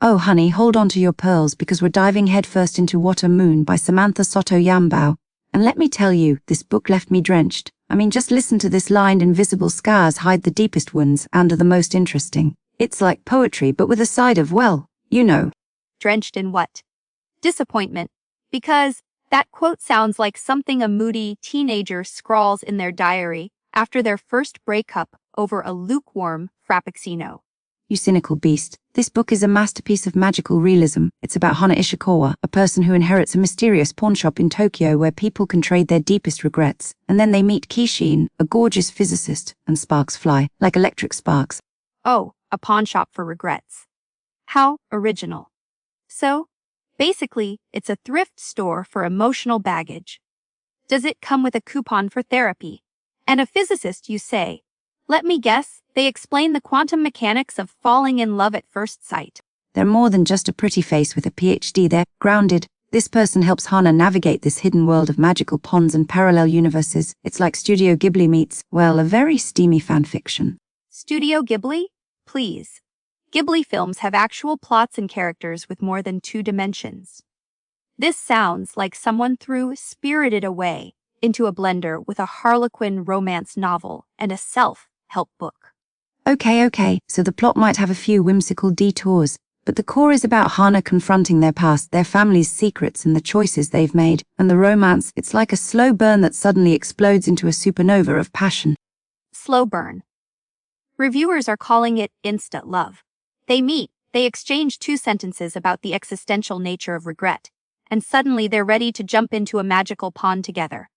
Oh honey, hold on to your pearls because we're diving headfirst into What a Moon by Samantha Sotto Yambao. And let me tell you, this book left me drenched. I mean, just listen to this line: invisible scars hide the deepest wounds and are the most interesting. It's like poetry, but with a side of, well, you know. Drenched in what? Disappointment. Because that quote sounds like something a moody teenager scrawls in their diary after their first breakup over a lukewarm frappuccino. You cynical beast. This book is a masterpiece of magical realism. It's about Hana Ishikawa, a person who inherits a mysterious pawnshop in Tokyo where people can trade their deepest regrets, and then they meet Kishin, a gorgeous physicist, and sparks fly, like electric sparks. Oh, a pawnshop for regrets. How original. So, basically, it's a thrift store for emotional baggage. Does it come with a coupon for therapy? And a physicist, you say? Let me guess, they explain the quantum mechanics of falling in love at first sight. They're more than just a pretty face with a PhD, they're grounded. This person helps Hana navigate this hidden world of magical ponds and parallel universes. It's like Studio Ghibli meets, well, a very steamy fanfiction. Studio Ghibli? Please. Ghibli films have actual plots and characters with more than 2 dimensions. This sounds like someone threw Spirited Away into a blender with a Harlequin romance novel and a self-help book. Okay, so the plot might have a few whimsical detours, but the core is about Hana confronting their past, their family's secrets and the choices they've made, and the romance, it's like a slow burn that suddenly explodes into a supernova of passion. Slow burn. Reviewers are calling it instant love. They meet, they exchange 2 sentences about the existential nature of regret, and suddenly they're ready to jump into a magical pond together.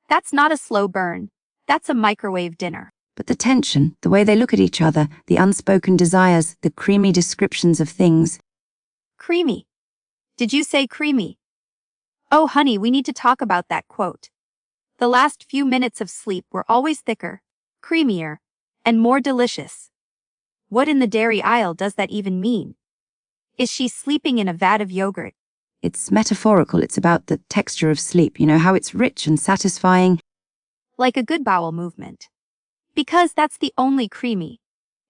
That's not a slow burn, that's a microwave dinner. But the tension, the way they look at each other, the unspoken desires, the creamy descriptions of things. Creamy. Did you say creamy? Oh honey, we need to talk about that quote. The last few minutes of sleep were always thicker, creamier, and more delicious. What in the dairy aisle does that even mean? Is she sleeping in a vat of yogurt? It's metaphorical, it's about the texture of sleep, you know, how it's rich and satisfying. Like a good bowel movement. Because that's the only creamy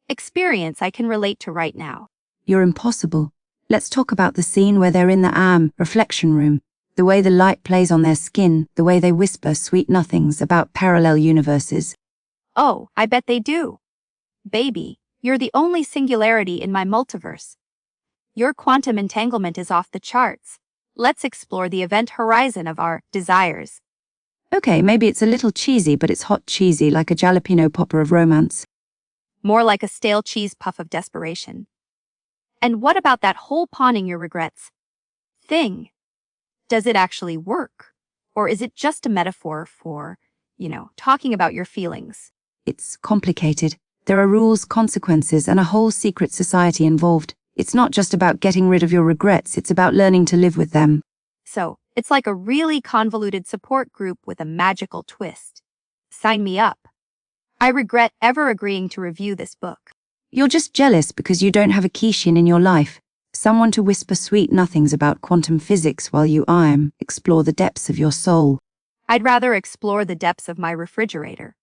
experience I can relate to right now. You're impossible. Let's talk about the scene where they're in the reflection room. The way the light plays on their skin, the way they whisper sweet nothings about parallel universes. Oh, I bet they do. Baby, you're the only singularity in my multiverse. Your quantum entanglement is off the charts. Let's explore the event horizon of our desires. Okay, maybe it's a little cheesy, but it's hot cheesy, like a jalapeno popper of romance. More like a stale cheese puff of desperation. And what about that whole pawning your regrets thing? Does it actually work? Or is it just a metaphor for, talking about your feelings? It's complicated. There are rules, consequences, and a whole secret society involved. It's not just about getting rid of your regrets, it's about learning to live with them. So, it's like a really convoluted support group with a magical twist. Sign me up. I regret ever agreeing to review this book. You're just jealous because you don't have a Kishin in your life. Someone to whisper sweet nothings about quantum physics while you explore the depths of your soul. I'd rather explore the depths of my refrigerator.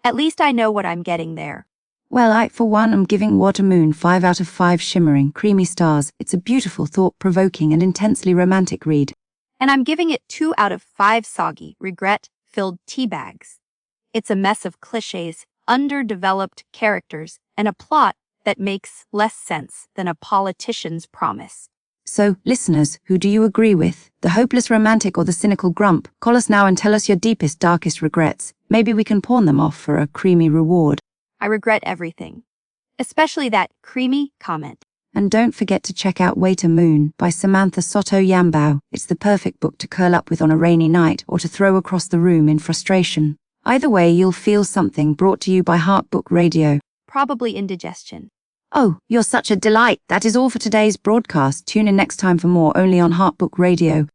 At least I know what I'm getting there. Well, I, for one, am giving What a Moon 5 out of 5 shimmering, creamy stars. It's a beautiful, thought-provoking and intensely romantic read. And I'm giving it 2 out of 5 soggy, regret-filled tea bags. It's a mess of cliches, underdeveloped characters, and a plot that makes less sense than a politician's promise. So, listeners, who do you agree with? The hopeless romantic or the cynical grump? Call us now and tell us your deepest, darkest regrets. Maybe we can pawn them off for a creamy reward. I regret everything. Especially that creamy comment. And don't forget to check out Wait a Moon by Samantha Sotto Yambao. It's the perfect book to curl up with on a rainy night or to throw across the room in frustration. Either way, you'll feel something. Brought to you by Heartbook Radio. Probably indigestion. Oh, you're such a delight. That is all for today's broadcast. Tune in next time for more, only on Heartbook Radio.